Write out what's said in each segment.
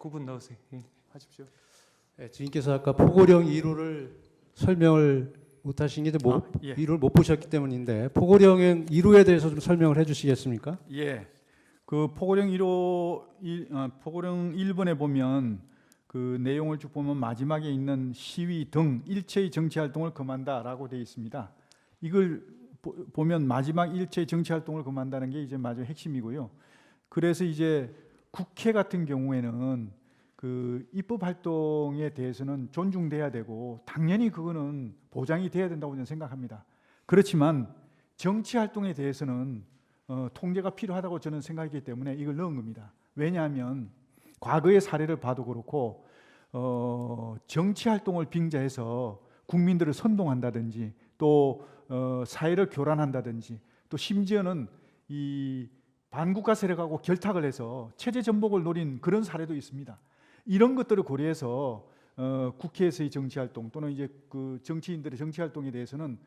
구분 넣으세요. 예, 하십시오. 네, 주인께서 아까 포고령 1호를 설명을 못하신 게 예. 1호를 못 보셨기 때문인데 포고령 1호에 대해서 좀 설명을 해주시겠습니까? 예. 그 포고령 1호 포고령 1번에 보면 그 내용을 쭉 보면 마지막에 있는 시위 등 일체의 정치 활동을 금한다라고 되어 있습니다. 이걸 보면 마지막 일체의 정치 활동을 금한다는 게 이제 마지막 핵심이고요. 그래서 이제 국회 같은 경우에는 그 입법 활동에 대해서는 존중돼야 되고 당연히 그거는 보장이 돼야 된다고 저는 생각합니다. 그렇지만 정치 활동에 대해서는 통제가 필요하다고 저는 생각하기 때문에 이걸 넣은 겁니다. 왜냐하면 과거의 사례를 봐도 그렇고 정치 활동을 빙자해서 국민들을 선동한다든지 또 사회를 교란한다든지 또 심지어는 이 반국가 세력하고 결탁을 해서 체제 전복을 노린 그런 사례도 있습니다. 이런 것들을 고려해서 국회에서의 정치 활동 또는 이제 그 정치인들의 정치 활동에 대해서는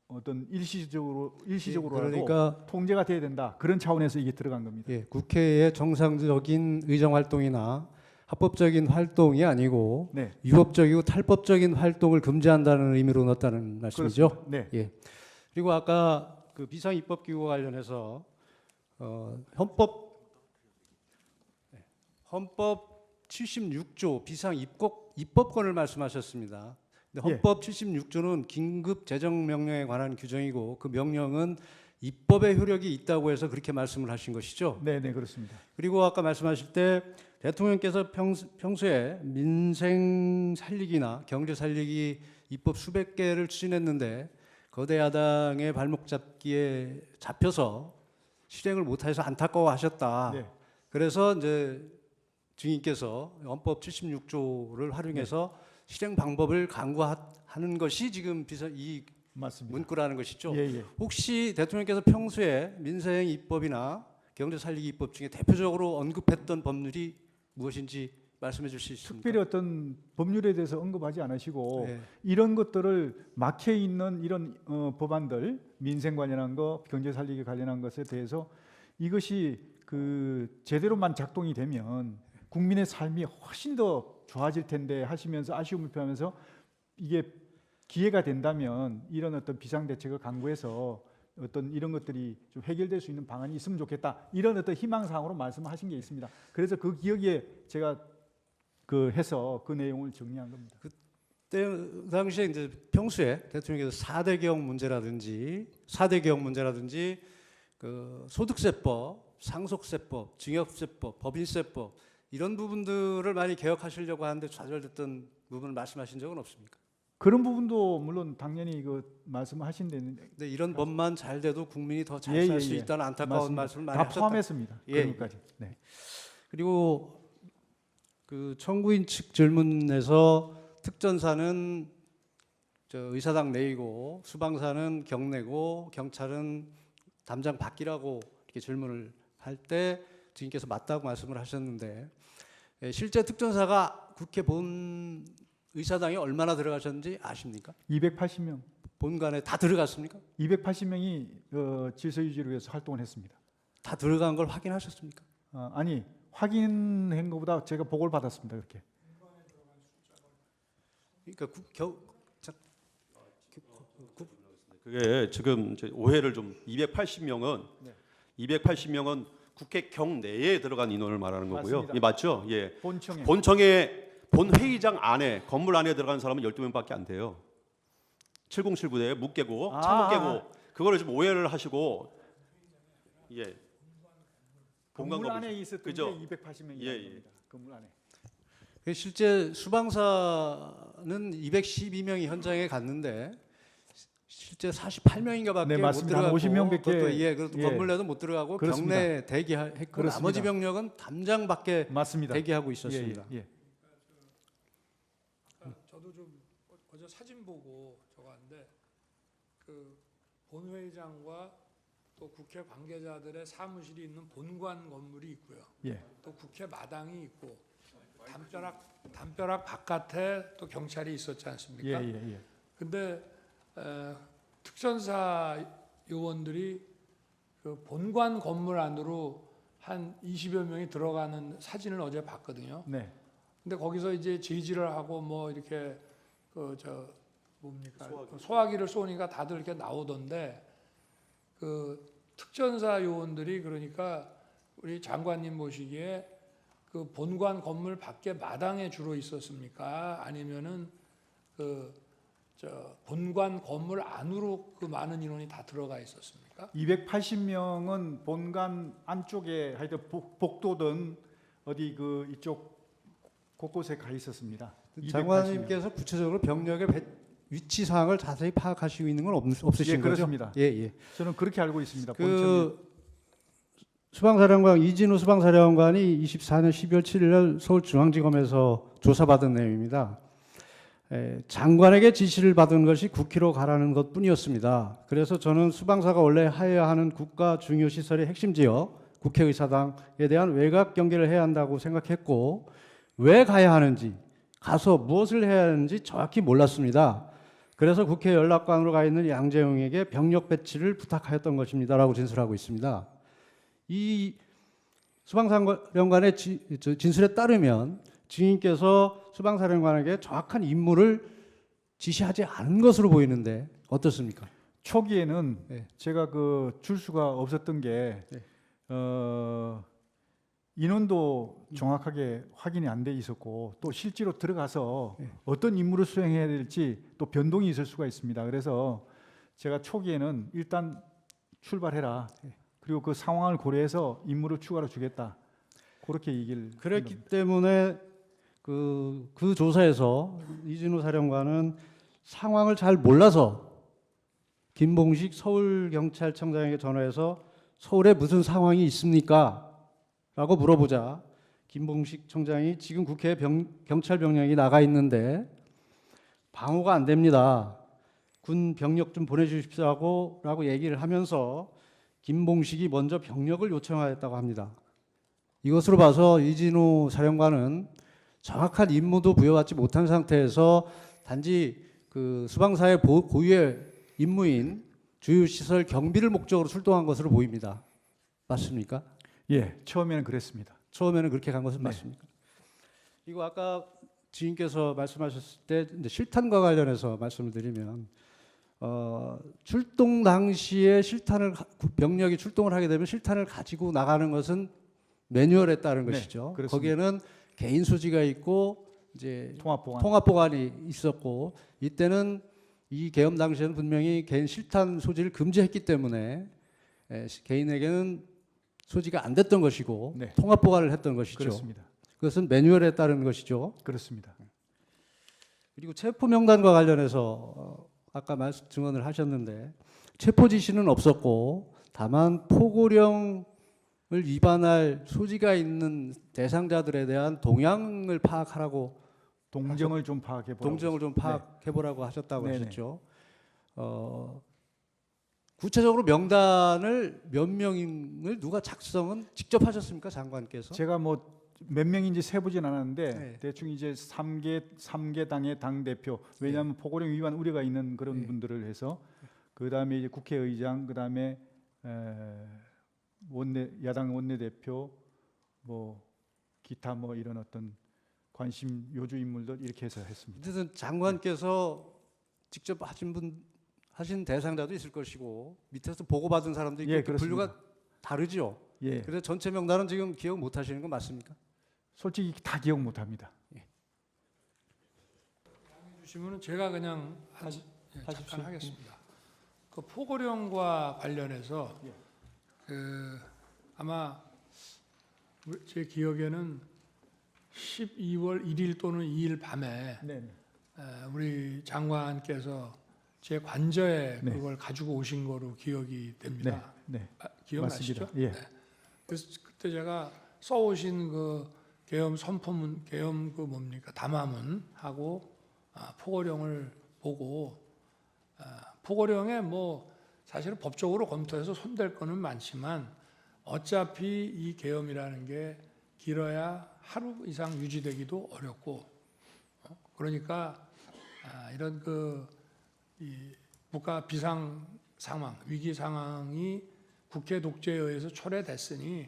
어떤 일시적으로라도 그러니까 통제가 돼야 된다. 그런 차원에서 이게 들어간 겁니다. 예, 국회의 정상적인 의정 활동이나 합법적인 활동이 아니고 네, 위법적이고 탈법적인 활동을 금지한다는 의미로 넣었다는 말씀이죠. 그렇습니다. 네, 예. 그리고 아까 그 비상 입법 기구와 관련해서 헌법 76조 비상 입법권을 말씀하셨습니다. 근데 헌법 76조는 긴급 재정 명령에 관한 규정이고 그 명령은 입법의 효력이 있다고 해서 그렇게 말씀을 하신 것이죠. 네, 네, 그렇습니다. 그리고 아까 말씀하실 때 대통령께서 평소에 민생 살리기나 경제 살리기 입법 수백 개를 추진했는데 거대 야당의 발목 잡기에 잡혀서 실행을 못해서 안타까워하셨다. 네. 그래서 이제 증인께서 헌법 76조를 활용해서 실행 방법을 강구하는 것이 지금 이 맞습니다. 문구라는 것이죠. 예, 예. 혹시 대통령께서 평소에 민생 입법이나 경제 살리기 입법 중에 대표적으로 언급했던 법률이 무엇인지 말씀해 주실 수 있습니까? 특별히 어떤 법률에 대해서 언급하지 않으시고 네. 이런 것들을 막혀 있는 이런 법안들 민생 관련한 거, 경제 살리기 관련한 것에 대해서 이것이 그 제대로만 작동이 되면 국민의 삶이 훨씬 더 좋아질 텐데 하시면서 아쉬움을 표하면서 이게 기회가 된다면 이런 어떤 비상 대책을 강구해서 어떤 이런 것들이 좀 해결될 수 있는 방안이 있으면 좋겠다. 이런 어떤 희망사항으로 말씀하신 게 있습니다. 그래서 그 기억에 제가 해서 그 내용을 정리한 겁니다. 그때 당시에 이제 평소에 대통령께서 4대 개혁 문제라든지 그 소득세법, 상속세법, 증여세법, 법인세법 이런 부분들을 많이 개혁하시려고 하는데 좌절됐던 부분을 말씀하신 적은 없습니까? 그런 부분도 물론 당연히 말씀하신 데는 근데 이런 법만 잘 돼도 국민이 더 잘 예, 살 예, 수 예. 있다는 안타까운 맞습니다. 말씀을 많이 다 하셨다. 포함했습니다. 예, 그런 것까지. 네. 그리고 그 청구인 측 질문에서 특전사는 의사당 내이고 수방사는 경내고 경찰은 담장 밖이라고 이렇게 질문을 할 때 주인께서 맞다고 말씀을 하셨는데 실제 특전사가 국회 본 의사당에 얼마나 들어가셨는지 아십니까? 280명. 본관에 다 들어갔습니까? 280명이 질서 유지를 위해서 활동을 했습니다. 다 들어간 걸 확인하셨습니까? 아니 확인한 것보다 제가 보고를 받았습니다. 그렇게. 그러니까 그게 지금 이제 오해를 좀 280명은 국회 경내에 들어간 인원을 말하는 거고요. 맞습니다. 예, 맞죠? 예. 본청에 본 회의장 안에 건물 안에 들어간 사람은 12명밖에 안 돼요. 7079대 묵 깨고 차묵 깨고 그거를 좀 오해를 하시고 예. 건물 안에 있었던 그죠? 게 280명이라는 예, 예. 겁니다. 건물 안에. 실제 수방사는 212명이 현장에 갔는데 실제 48명인가밖에 네, 못 맞습니다. 들어가고 50명 밖에, 그것도 예. 건물 내도 못 들어가고 그렇습니다. 경내 대기했고 그렇습니다. 나머지 병력은 담장 밖에 맞습니다. 대기하고 있었습니다. 예, 예. 저도 좀 어제 사진 보고 저거 하는데 그 본회의장과 또 국회 관계자들의 사무실이 있는 본관 건물이 있고요. 예. 또 국회 마당이 있고 담벼락 바깥에 또 경찰이 있었지 않습니까? 예, 예, 예. 근데 특전사 요원들이 그 본관 건물 안으로 한 20여 명이 들어가는 사진을 어제 봤거든요. 네. 근데 거기서 이제 제지를 하고 뭐 이렇게 소화기를 쏘니까 다들 이렇게 나오던데 그 특전사 요원들이 그러니까 우리 장관님 보시기에 그 본관 건물 밖에 마당에 주로 있었습니까? 아니면은 본관 건물 안으로 그 많은 인원이 다 들어가 있었습니까? 280명은 본관 안쪽에 하여튼 복도든 어디 그 이쪽 곳곳에 가 있었습니다. 280명. 장관님께서 구체적으로 병력의 위치 사항을 자세히 파악하시고 있는 건 없으신 예, 거죠? 그렇습니다. 예. 저는 그렇게 알고 있습니다. 그 수방사령관 이진우 수방사령관이 24년 12월 7일 날 서울중앙지검에서 조사받은 내용입니다. 장관에게 지시를 받은 것이 9km 가라는 것뿐이었습니다. 그래서 저는 수방사가 원래 하여야 하는 국가 중요 시설의 핵심 지역, 국회의사당에 대한 외곽 경계를 해야 한다고 생각했고 왜 가야 하는지, 가서 무엇을 해야 하는지 정확히 몰랐습니다. 그래서 국회 연락관으로 가 있는 양재용에게 병력 배치를 부탁하였던 것입니다라고 진술하고 있습니다. 이 수방사령관의 진술에 따르면 증인께서 수방사령관에게 정확한 임무를 지시하지 않은 것으로 보이는데 어떻습니까? 초기에는 네. 제가 그 줄 수가 없었던 게 네. 인원도 정확하게 확인이 안 돼 있었고 또 실제로 들어가서 네. 어떤 임무를 수행해야 될지 또 변동이 있을 수가 있습니다. 그래서 제가 초기에는 일단 출발해라. 그리고 그 상황을 고려해서 임무를 추가로 주겠다. 그렇게 얘기를 그랬기 때문에 그 조사에서 이진우 사령관은 상황을 잘 몰라서 김봉식 서울경찰청장에게 전화해서 서울에 무슨 상황이 있습니까? 라고 물어보자 김봉식 청장이 지금 국회에 경찰 병력이 나가 있는데 방어가 안 됩니다. 군 병력 좀 보내주십시오 라고 얘기를 하면서 김봉식이 먼저 병력을 요청하였다고 합니다. 이것으로 봐서 이진우 사령관은 정확한 임무도 부여받지 못한 상태에서 단지 그 수방사의 고유의 임무인 주요시설 경비를 목적으로 출동한 것으로 보입니다. 맞습니까? 예, 처음에는 그랬습니다. 처음에는 그렇게 간 것은 네. 맞습니까? 이거 아까 지인께서 말씀하셨을 때 이제 실탄과 관련해서 말씀을 드리면 출동 당시에 병력이 출동을 하게 되면 실탄을 가지고 나가는 것은 매뉴얼에 따른 네, 것이죠. 그렇습니다. 거기에는 개인 소지가 있고 이제 통합보관. 통합 보관이 있었고 이때는 이 계엄 당시에는 분명히 개인 실탄 소지를 금지했기 때문에 개인에게는 소지가 안 됐던 것이고 네. 통합 보관을 했던 것이죠. 그렇습니다. 그것은 매뉴얼에 따른 것이죠. 그렇습니다. 그리고 체포 명단과 관련해서 아까 증언을 하셨는데 체포 지시는 없었고 다만 포고령을 위반할 소지가 있는 대상자들에 대한 동향을 파악하라고 동정을 좀 파악해 보라고. 동정을 좀 파악해 보라고 하셨다고 네네. 하셨죠. 구체적으로 명단을 몇 명을 누가 작성은 직접 하셨습니까, 장관께서? 제가 뭐 몇 명인지 세보진 않았는데 네. 대충 이제 3개 당의 당 대표, 왜냐하면 포고령 위반 우려가 있는 그런 네. 분들을 해서 그 다음에 이제 국회의장, 그 다음에 야당 원내대표, 뭐 기타 뭐 이런 어떤 관심 요주 인물들 이렇게 해서 했습니다. 어쨌든 장관께서 직접 하신 대상자도 있을 것이고 밑에서 보고받은 사람도 있고 예, 그 그렇습니다. 분류가 다르죠. 예, 그래서 전체 명단은 지금 기억 못 하시는 건 맞습니까? 솔직히 다 기억 못합니다. 주시면은 제가 그냥 잠깐 하겠습니다. 그 포고령과 관련해서 아마 제 기억에는 12월 1일 또는 2일 밤에 네. 우리 장관께서 제 관저에 네. 그걸 가지고 오신 거로 기억이 됩니다. 네. 기억나시죠? 맞습니다. 예. 네. 그래서 그때 제가 써오신 그 계엄 선포문, 계엄 그 뭡니까 담화문하고 포고령을 보고 포고령에 뭐 사실은 법적으로 검토해서 손댈 거는 많지만 어차피 이 계엄이라는 게 길어야 하루 이상 유지되기도 어렵고 그러니까 이런 이 국가 비상 상황, 위기 상황이 국회 독재에 의해서 초래됐으니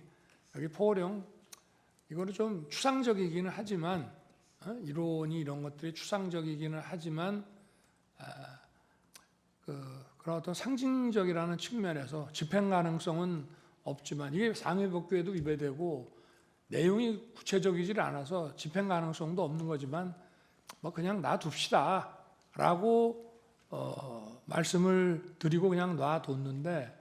여기 포고령 이거는 좀 추상적이기는 하지만 이론이 이런 것들이 추상적이기는 하지만 그런 어떤 상징적이라는 측면에서 집행 가능성은 없지만 이게 상해법규에도 위배되고 내용이 구체적이질 않아서 집행 가능성도 없는 거지만 뭐 그냥 놔둡시다라고 말씀을 드리고 그냥 놔뒀는데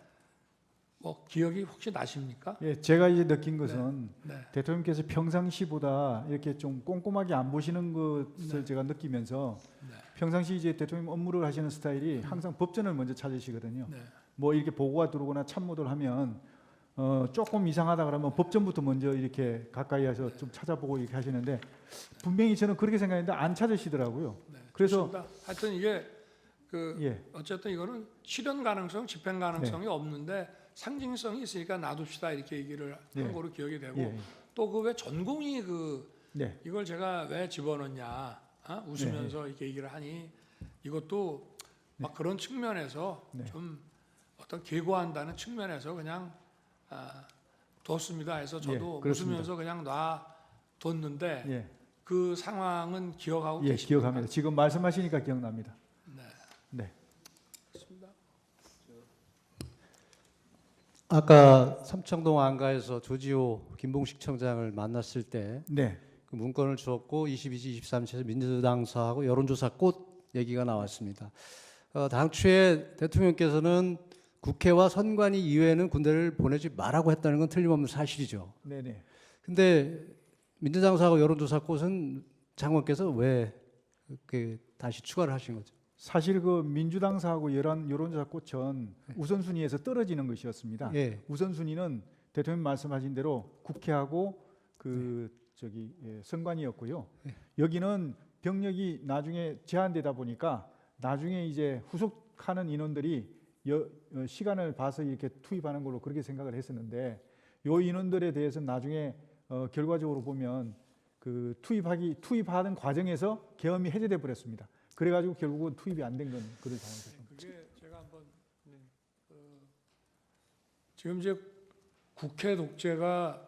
뭐 기억이 혹시 나십니까? 예, 제가 이제 느낀 것은 네. 대통령께서 평상시보다 이렇게 좀 꼼꼼하게 안 보시는 것을 제가 느끼면서 네. 평상시 이제 대통령 업무를 하시는 스타일이 항상 법전을 먼저 찾으시거든요. 네. 뭐 이렇게 보고가 들어오거나 참모들 하면 조금 이상하다 그러면 법전부터 먼저 이렇게 가까이 해서 좀 찾아보고 이렇게 하시는데 분명히 저는 그렇게 생각했는데 안 찾으시더라고요. 네, 그래서 좋습니다. 하여튼 이게 예, 어쨌든 이거는 실현 가능성, 집행 가능성이 없는데 상징성이 있으니까 놔둡시다 이렇게 얘기를 예. 한 거로 기억이 되고 예, 또 그 왜 전공이 네, 이걸 제가 왜 집어넣냐 웃으면서 이렇게 얘기를 하니 이것도 막 그런 측면에서 네. 좀 어떤 계고한다는 측면에서 그냥 뒀습니다 해서 저도 예, 그렇습니다. 웃으면서 그냥 놔뒀는데 예, 그 상황은 기억하고 예, 계십니까? 기억합니다. 지금 말씀하시니까 기억납니다. 네. 네, 그렇습니다. 아까 삼청동 안가에서 조지호 김봉식 청장을 만났을 때 네, 그 문건을 주었고 22지, 23지에서 민주당사하고 여론조사 꽃 얘기가 나왔습니다. 당초에 대통령께서는 국회와 선관위 이외에는 군대를 보내지 말라고 했다는 건 틀림없는 사실이죠. 네, 네. 근데 민주당사하고 여론조사 꽃은 장관께서 왜 다시 추가를 하신 거죠? 사실 그 민주당사하고 여론조사 꽃은 우선순위에서 떨어지는 것이었습니다. 예. 우선순위는 대통령 말씀하신 대로 국회하고 선관위였고요. 여기는 병력이 나중에 제한되다 보니까 나중에 이제 후속하는 인원들이 시간을 봐서 이렇게 투입하는 걸로 그렇게 생각을 했었는데 요 인원들에 대해서 나중에 결과적으로 보면 그 투입하는 과정에서 계엄이 해제돼 버렸습니다. 그래가지고 결국은 투입이 안 된 건 그런 상황이죠. 그게 제가 한번 지금 이제 국회 독재가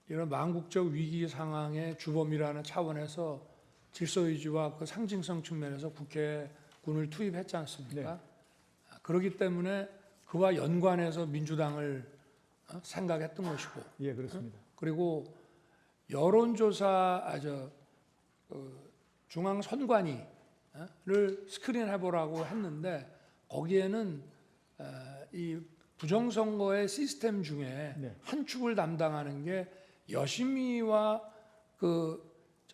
이런 망국적 위기 상황의 주범이라는 차원에서 질서유지와 그 상징성 측면에서 국회군을 투입했지 않습니까? 그렇기 때문에 그와 연관해서 민주당을 생각했던 것이고, 예, 그렇습니다. 그리고 여론조사 중앙선관위를 스크린해보라고 했는데 거기에는 이 부정선거의 시스템 중에 네. 한 축을 담당하는 게 여심위와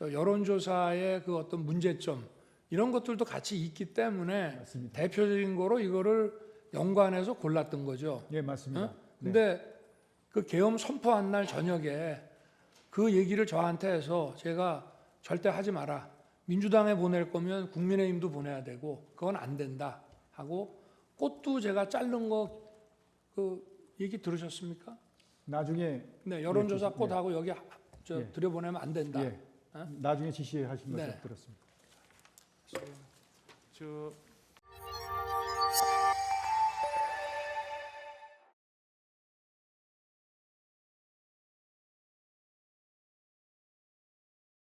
여론조사의 그 어떤 문제점 이런 것들도 같이 있기 때문에 맞습니다. 대표적인 거로 이거를 연관해서 골랐던 거죠. 예, 맞습니다. 근데 그 계엄 선포한 날 저녁에 그 얘기를 저한테 해서 제가 절대 하지 마라. 민주당에 보낼 거면 국민의힘도 보내야 되고 그건 안 된다 하고 꽃도 제가 자른 거 그 얘기 들으셨습니까? 나중에 네, 여론조사 예, 꽃하고 여기 예. 들여보내면 안 된다. 예, 나중에 지시하신 것을 네. 들었습니다.